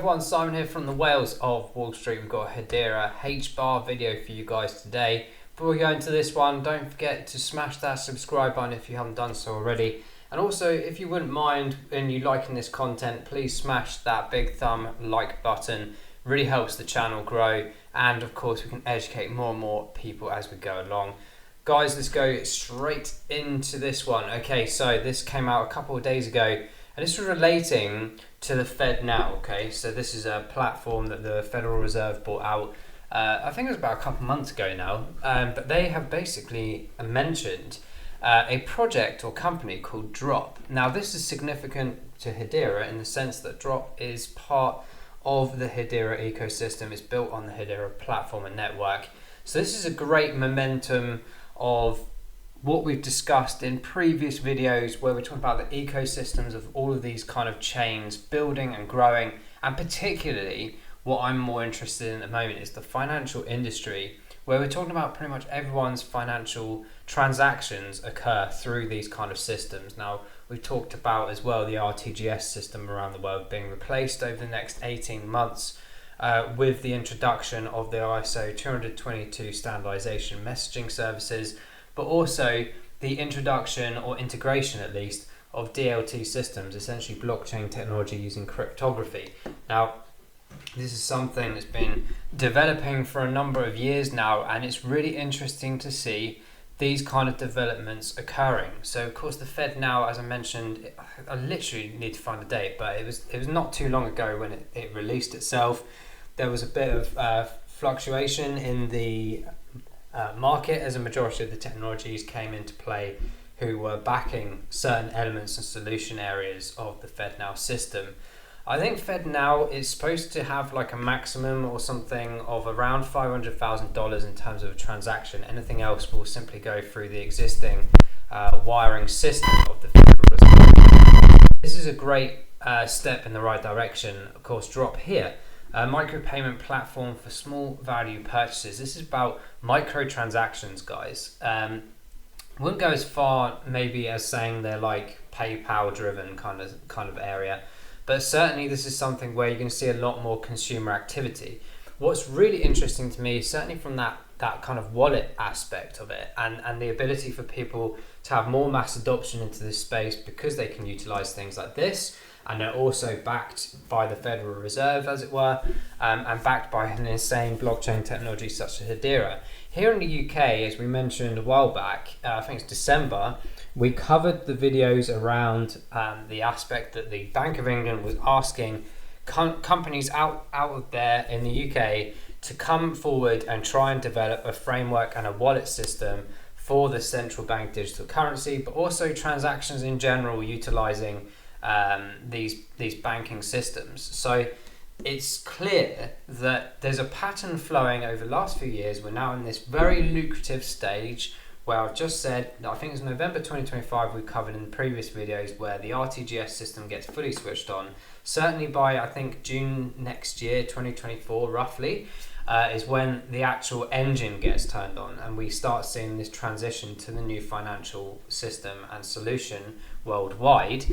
everyone, Simon here from the Wales of Wall Street. We've got a Hedera HBAR video for you guys today. Before we go into this one, don't forget to smash that subscribe button if you haven't done so already. And also, if you wouldn't mind and you liking this content, please smash that big thumb like button. Really helps the channel grow, and of course we can educate more and more people as we go along. Guys, let's go straight into this one. Okay, so this came out a couple of days ago, and this was relating to the FedNow. Okay, so this is a platform that the Federal Reserve brought out. I think it was about a couple of months ago now, but they have basically mentioned a project or company called Dropp. Now, this is significant to Hedera in the sense that Dropp is part of the Hedera ecosystem. It's built on the Hedera platform and network. So this is a great momentum of what we've discussed in previous videos, where we're talking about the ecosystems of all of these kind of chains building and growing, and particularly what I'm more interested in at the moment is the financial industry, where we're talking about pretty much everyone's financial transactions occur through these kind of systems. Now, we've talked about as well the RTGS system around the world being replaced over the next 18 months with the introduction of the ISO 20022 standardization messaging services, but also the introduction or integration at least of DLT systems, essentially blockchain technology using cryptography. Now, this is something that's been developing for a number of years now, and it's really interesting to see these kind of developments occurring. So of course the FedNow, as I mentioned, I literally need to find the date, but it was not too long ago when it released itself. There was a bit of fluctuation in the market as a majority of the technologies came into play who were backing certain elements and solution areas of the FedNow system. I think FedNow is supposed to have like a maximum or something of around $500,000 in terms of a transaction. Anything else will simply go through the existing wiring system of the Federal Reserve. This is a great step in the right direction. Of course, Dropp here, a micropayment platform for small value purchases. This is about microtransactions, guys. Wouldn't go as far maybe as saying they're like PayPal driven kind of area. But certainly this is something where you're going to see a lot more consumer activity. What's really interesting to me, certainly from that kind of wallet aspect of it, and the ability for people to have more mass adoption into this space because they can utilize things like this, and they're also backed by the Federal Reserve, as it were, and backed by an insane blockchain technology such as Hedera. Here in the UK, as we mentioned a while back, I think it's December, we covered the videos around the aspect that the Bank of England was asking companies out of there in the UK to come forward and try and develop a framework and a wallet system for the central bank digital currency, but also transactions in general utilizing these banking systems. So it's clear that there's a pattern flowing over the last few years. We're now in this very lucrative stage where I've just said, I think it's November 2025 we covered in previous videos, where the RTGS system gets fully switched on. Certainly by, I think, June next year, 2024 roughly, is when the actual engine gets turned on and we start seeing this transition to the new financial system and solution worldwide.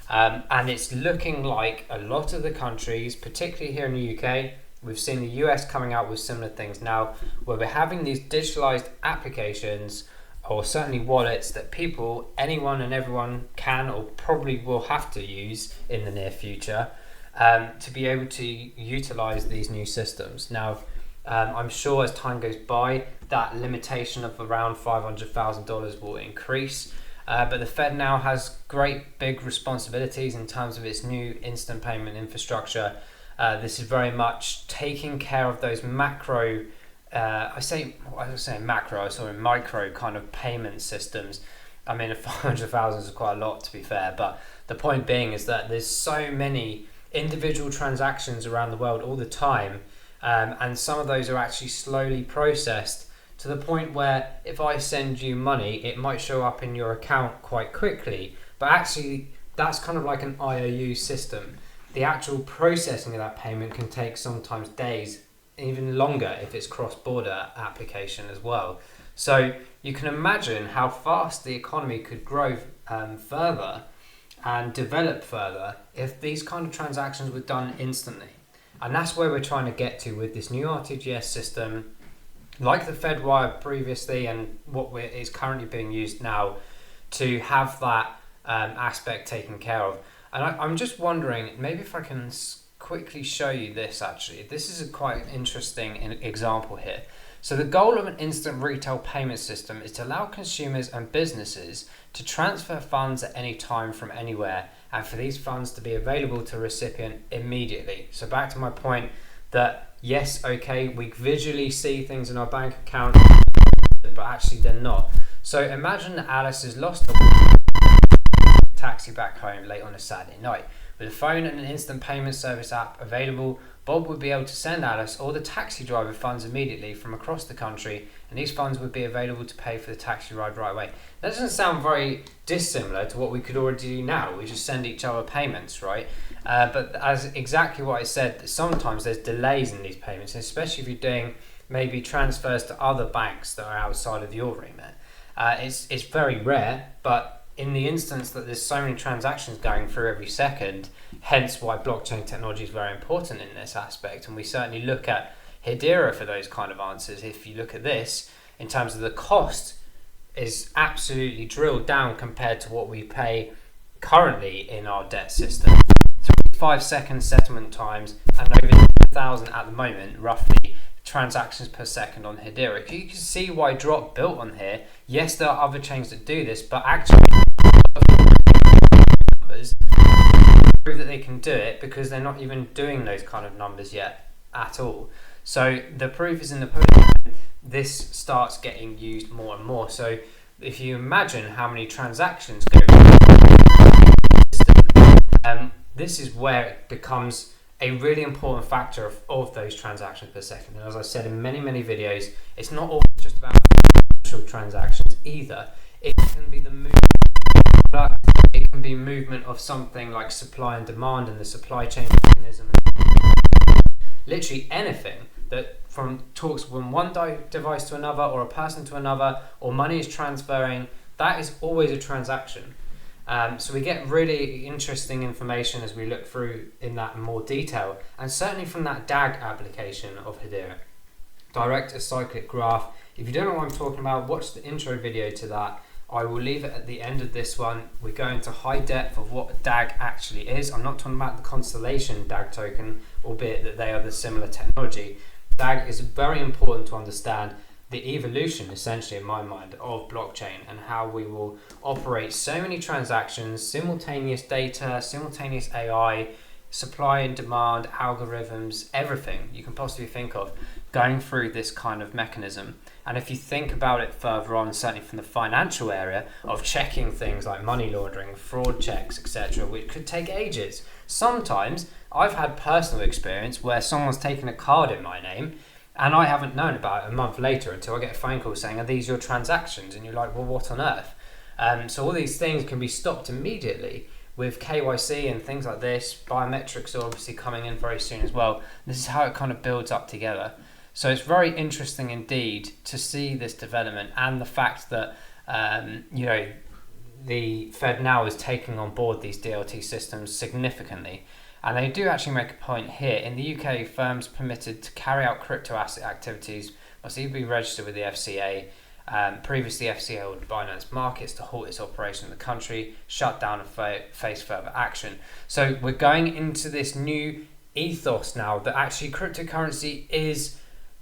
And it's looking like a lot of the countries, particularly here in the UK, we've seen the US coming out with similar things now, where we're having these digitalized applications or certainly wallets that people, anyone and everyone can or probably will have to use in the near future to be able to utilize these new systems. Now, I'm sure as time goes by, that limitation of around $500,000 will increase. But the Fed now has great big responsibilities in terms of its new instant payment infrastructure. This is very much taking care of those macro, micro kind of payment systems. I mean, 500,000 is quite a lot, to be fair, but the point being is that there's so many individual transactions around the world all the time, and some of those are actually slowly processed to the point where if I send you money, it might show up in your account quite quickly, but actually that's kind of like an IOU system. The actual processing of that payment can take sometimes days, even longer if it's cross-border application as well. So you can imagine how fast the economy could grow further and develop further if these kind of transactions were done instantly. And that's where we're trying to get to with this new RTGS system, like the FedWire previously and what is currently being used now, to have that aspect taken care of. And I'm just wondering, maybe if I can quickly show you this actually. This is a quite interesting example here. So the goal of an instant retail payment system is to allow consumers and businesses to transfer funds at any time from anywhere, and for these funds to be available to a recipient immediately. So back to my point that yes, okay, we visually see things in our bank account, but actually they're not. So imagine that Alice has lost a taxi back home late on a Saturday night. With a phone and an instant payment service app available, Bob would be able to send Alice or the taxi driver funds immediately from across the country, and these funds would be available to pay for the taxi ride right away. That doesn't sound very dissimilar to what we could already do now. We just send each other payments, right? But as exactly what I said, sometimes there's delays in these payments, especially if you're doing maybe transfers to other banks that are outside of your remit. It's very rare, but in the instance that there's so many transactions going through every second, hence why blockchain technology is very important in this aspect. And we certainly look at Hedera for those kind of answers. If you look at this, in terms of the cost, is absolutely drilled down compared to what we pay currently in our debt system. 5-second settlement times and over 10,000 at the moment, roughly, transactions per second on Hedera. You can see why Dropp built on here. Yes, there are other chains that do this, but actually prove that they can do it because they're not even doing those kind of numbers yet at all. So the proof is in the pudding. This starts getting used more and more. So if you imagine how many transactions go through the system, this is where it becomes a really important factor of those transactions per second. And as I said in many videos, it's not all just about financial transactions either. It can be the movement of product, it can be movement of something like supply and demand and the supply chain mechanism. Literally anything that talks from one device to another, or a person to another, or money is transferring, that is always a transaction. So we get really interesting information as we look through in that in more detail, and certainly from that DAG application of Hedera, direct acyclic graph. If you don't know what I'm talking about, watch the intro video to that. I will leave it at the end of this one. We go into high depth of what DAG actually is. I'm not talking about the Constellation DAG token, albeit that they are the similar technology. DAG is very important to understand the evolution, essentially in my mind, of blockchain and how we will operate so many transactions, simultaneous data, simultaneous AI, supply and demand, algorithms, everything you can possibly think of going through this kind of mechanism. And if you think about it further on, certainly from the financial area of checking things like money laundering, fraud checks, etc., which could take ages. Sometimes I've had personal experience where someone's taken a card in my name and I haven't known about it a month later until I get a phone call saying, are these your transactions? And you're like, well, what on earth? So all these things can be stopped immediately with KYC and things like this. Biometrics are obviously coming in very soon as well. This is how it kind of builds up together. So it's very interesting indeed to see this development, and the fact that the FedNow is taking on board these DLT systems significantly. And they do actually make a point here. In the UK, firms permitted to carry out crypto asset activities must either be registered with the FCA. Previously, FCA held Binance Markets to halt its operation in the country, shut down and face further action. So we're going into this new ethos now that actually cryptocurrency is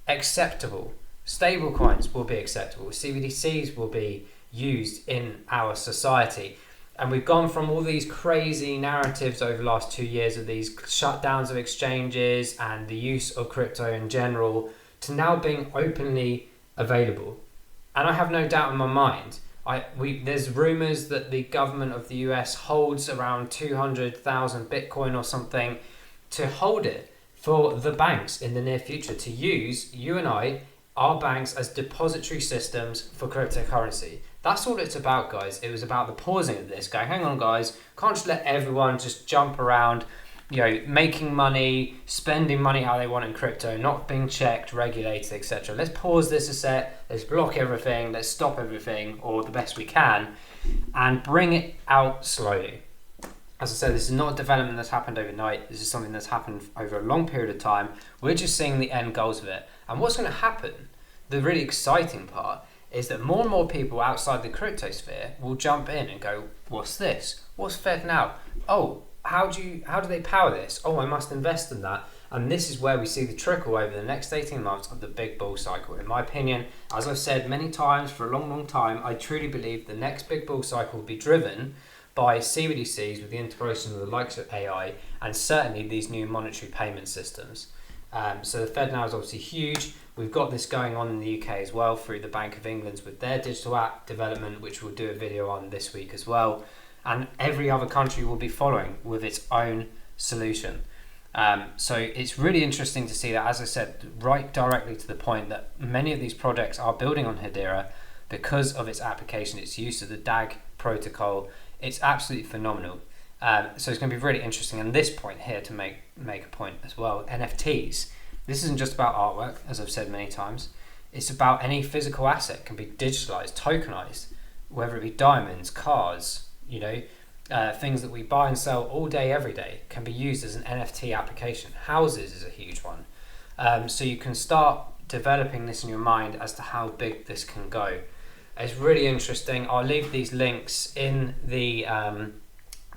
acceptable. Stablecoins will be acceptable. CBDCs will be used in our society. And we've gone from all these crazy narratives over the last 2 years of these shutdowns of exchanges and the use of crypto in general to now being openly available. And I have no doubt in my mind, there's rumors that the government of the US holds around 200,000 Bitcoin or something to hold it for the banks in the near future to use, you and I, our banks as depository systems for cryptocurrency. That's all it's about, guys. It was about the pausing of this, going, hang on, guys, can't just let everyone just jump around, making money, spending money how they want in crypto, not being checked, regulated, etc. Let's pause this a sec, let's block everything, let's stop everything, or the best we can, and bring it out slowly. as I said, this is not a development that's happened overnight. This is something that's happened over a long period of time. We're just seeing the end goals of it. And what's going to happen, the really exciting part, is that more and more people outside the crypto sphere will jump in and go, what's this? What's FedNow? Oh, how do they power this? Oh, I must invest in that. And this is where we see the trickle over the next 18 months of the big bull cycle. In my opinion, as I've said many times for a long, long time, I truly believe the next big bull cycle will be driven by CBDCs with the integration of the likes of AI and certainly these new monetary payment systems. So the FedNow is obviously huge. We've got this going on in the UK as well through the Bank of England with their digital app development, which we'll do a video on this week as well. And every other country will be following with its own solution. So it's really interesting to see that, as I said, right directly to the point that many of these projects are building on Hedera because of its application, its use of the DAG protocol. It's absolutely phenomenal. So it's going to be really interesting. And this point here to make a point as well, NFTs. This isn't just about artwork, as I've said many times. It's about any physical asset can be digitalized, tokenized, whether it be diamonds, cars, things that we buy and sell all day, every day, can be used as an NFT application. Houses is a huge one. So you can start developing this in your mind as to how big this can go. It's really interesting. I'll leave these links in the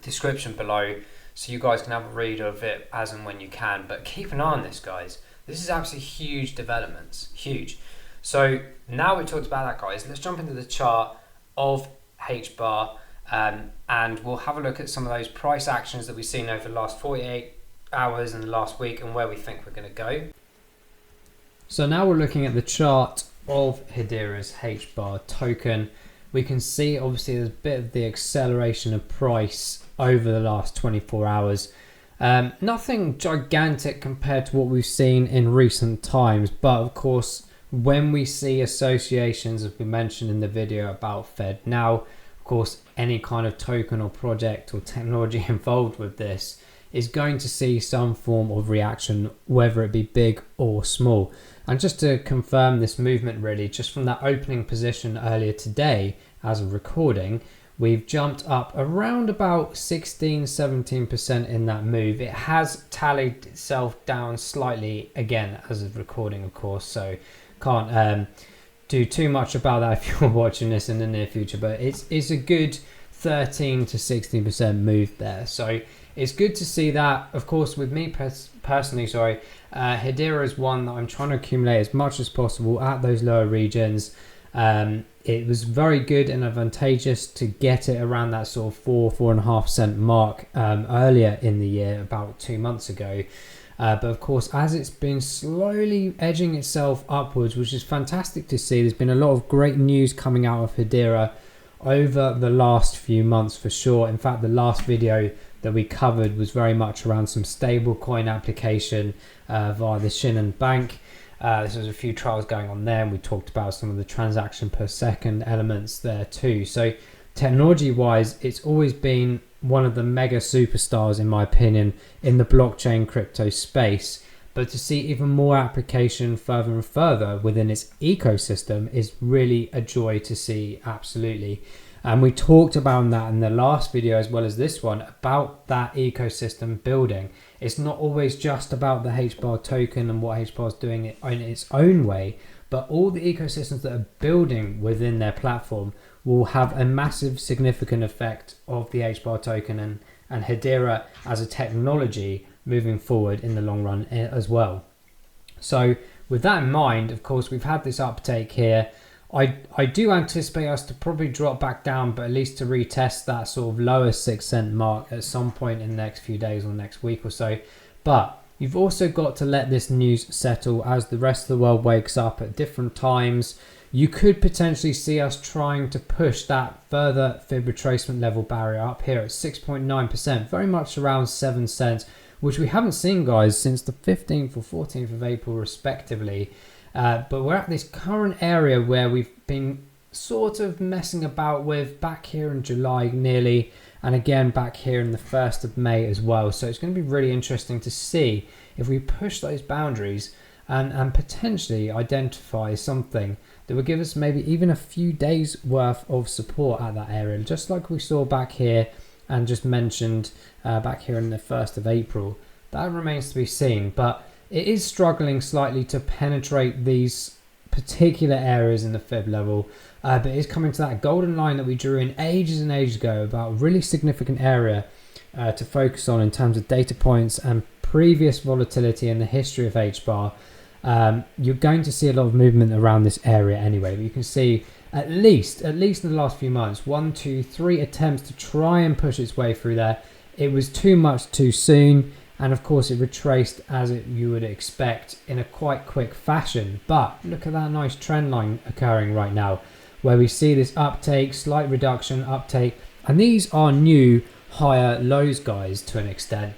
description below so you guys can have a read of it as and when you can. But keep an eye on this, guys. This is absolutely huge developments. Huge. So now we've talked about that, guys. Let's jump into the chart of HBAR. And we'll have a look at some of those price actions that we've seen over the last 48 hours and the last week and where we think we're going to go. So now we're looking at the chart of Hedera's HBAR token. We can see obviously there's a bit of the acceleration of price over the last 24 hours. Nothing gigantic compared to what we've seen in recent times, but of course when we see associations, as we mentioned in the video about FedNow, of course, any kind of token or project or technology involved with this is going to see some form of reaction, whether it be big or small. And just to confirm this movement really, just from that opening position earlier today, as of recording, we've jumped up around about 16-17% in that move. It has tallied itself down slightly again as of recording, of course, so can't do too much about that if you're watching this in the near future, but it's a good 13 to 16% move there. So it's good to see that. Of course, with me personally, Hedera is one that I'm trying to accumulate as much as possible at those lower regions. It was very good and advantageous to get it around that sort of 4.5% mark earlier in the year, about 2 months ago. But of course, as it's been slowly edging itself upwards, which is fantastic to see, there's been a lot of great news coming out of Hedera over the last few months for sure. In fact, the last video that we covered was very much around some stable coin application via the Shinhan Bank. There's a few trials going on there, and we talked about some of the transaction per second elements there too. So technology wise, it's always been one of the mega superstars, in my opinion, in the blockchain crypto space. But to see even more application further and further within its ecosystem is really a joy to see, absolutely. And we talked about that in the last video as well as this one, about that ecosystem building. It's not always just about the HBAR token and what HBAR is doing in its own way, but all the ecosystems that are building within their platform will have a massive significant effect of the HBAR token and Hedera as a technology moving forward in the long run as well. So with that in mind, of course, we've had this uptake here. I do anticipate us to probably drop back down, but at least to retest that sort of lower 6 cent mark at some point in the next few days or next week or so. But you've also got to let this news settle as the rest of the world wakes up at different times. You could potentially see us trying to push that further fib retracement level barrier up here at 6.9%, very much around 7 cents, which we haven't seen, guys, since the 15th or 14th of April respectively. But we're at this current area where we've been sort of messing about with back here in July nearly, and again back here in the 1st of May as well. So it's going to be really interesting to see if we push those boundaries and potentially identify something that would give us maybe even a few days worth of support at that area, just like we saw back here and just mentioned back here in the 1st of April. That remains to be seen, but it is struggling slightly to penetrate these particular areas in the fib level, but it is coming to that golden line that we drew in ages and ages ago about a really significant area to focus on in terms of data points and previous volatility in the history of HBAR. You're going to see a lot of movement around this area anyway, but you can see at least in the last few months, 1, 2, 3 attempts to try and push its way through there. It was too much too soon, and of course it retraced as you would expect in a quite quick fashion. But look at that nice trend line occurring right now, where we see this uptake, slight reduction, uptake, and these are new higher lows, guys, to an extent,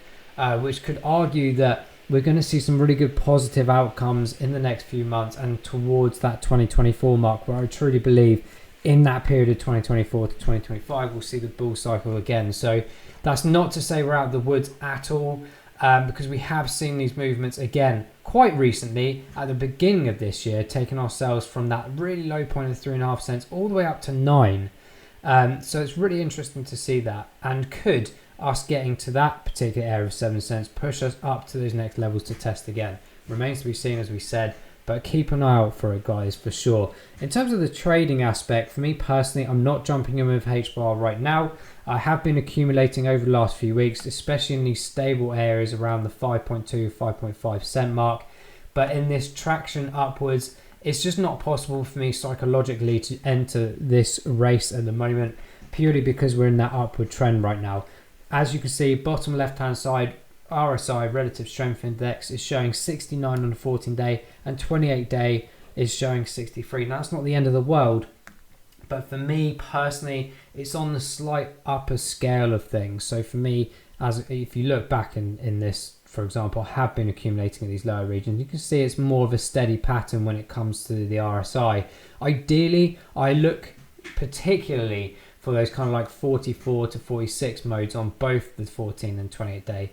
which could argue that we're going to see some really good positive outcomes in the next few months and towards that 2024 mark, where I truly believe in that period of 2024 to 2025 we'll see the bull cycle again. So that's not to say we're out of the woods at all, because we have seen these movements again quite recently at the beginning of this year, taking ourselves from that really low point of 3.5 cents all the way up to 9. So it's really interesting to see that, and could us getting to that particular area of 7 cents push us up to those next levels to test again. Remains to be seen, as we said, but keep an eye out for it, guys, for sure. In terms of the trading aspect, for me personally, I'm not jumping in with HBAR right now. I have been accumulating over the last few weeks, especially in these stable areas around the 5.2, 5.5 cent mark. But in this traction upwards, it's just not possible for me psychologically to enter this race at the moment, purely because we're in that upward trend right now. As you can see, bottom left hand side, RSI, Relative Strength Index, is showing 69 on the 14-day, and 28-day is showing 63. Now, that's not the end of the world, but for me personally, it's on the slight upper scale of things. So for me, if you look back in this, for example, I have been accumulating in these lower regions. You can see it's more of a steady pattern when it comes to the RSI. Ideally, I look particularly for those kind of like 44 to 46 modes on both the 14 and 28-day.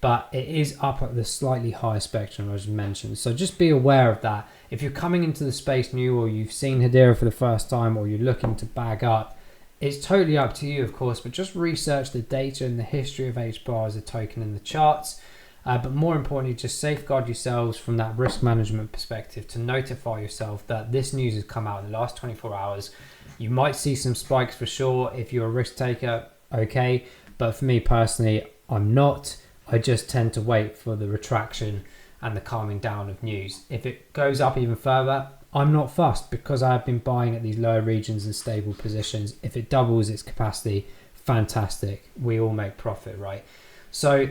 But it is up at the slightly higher spectrum, as mentioned. So just be aware of that. If you're coming into the space new, or you've seen Hedera for the first time, or you're looking to bag up, it's totally up to you, of course, but just research the data and the history of HBAR as a token in the charts. But more importantly, just safeguard yourselves from that risk management perspective to notify yourself that this news has come out in the last 24 hours. You might see some spikes for sure if you're a risk taker, okay, but for me personally, I'm not. I just tend to wait for the retraction and the calming down of news. If it goes up even further, I'm not fussed, because I have been buying at these lower regions and stable positions. If it doubles its capacity, fantastic. We all make profit, right? So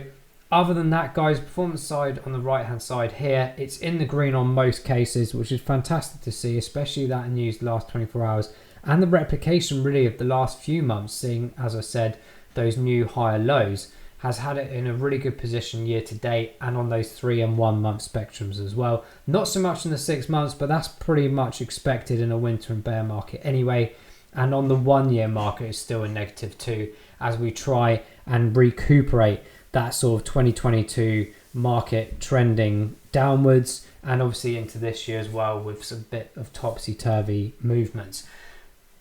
other than that, guys, performance side on the right hand side here, it's in the green on most cases, which is fantastic to see, especially that news the last 24 hours. And the replication really of the last few months, seeing, as I said, those new higher lows, has had it in a really good position year to date, and on those 3 and 1 month spectrums as well. Not so much in the 6 months, but that's pretty much expected in a winter and bear market anyway. And on the 1 year market, it's still a -2 as we try and recuperate that sort of 2022 market trending downwards, and obviously into this year as well, with some bit of topsy-turvy movements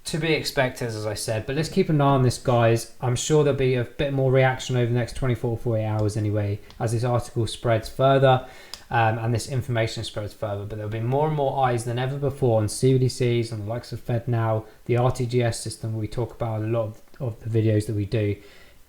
to be expected, as I said. But let's keep an eye on this, guys. I'm sure there'll be a bit more reaction over the next 24 48 hours anyway, as this article spreads further and this information spreads further. But there'll be more and more eyes than ever before on CBDCs, on the likes of FedNow, the RTGS system we talk about a lot of the videos that we do.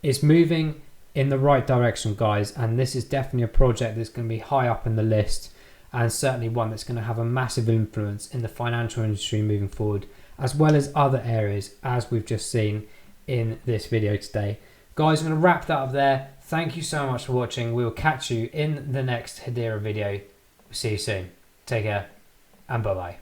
It's moving in the right direction, guys, and this is definitely a project that's going to be high up in the list, and certainly one that's going to have a massive influence in the financial industry moving forward, as well as other areas, as we've just seen in this video today. Guys, I'm going to wrap that up there. Thank you so much for watching. We will catch you in the next Hedera video. See you soon. Take care, and bye-bye.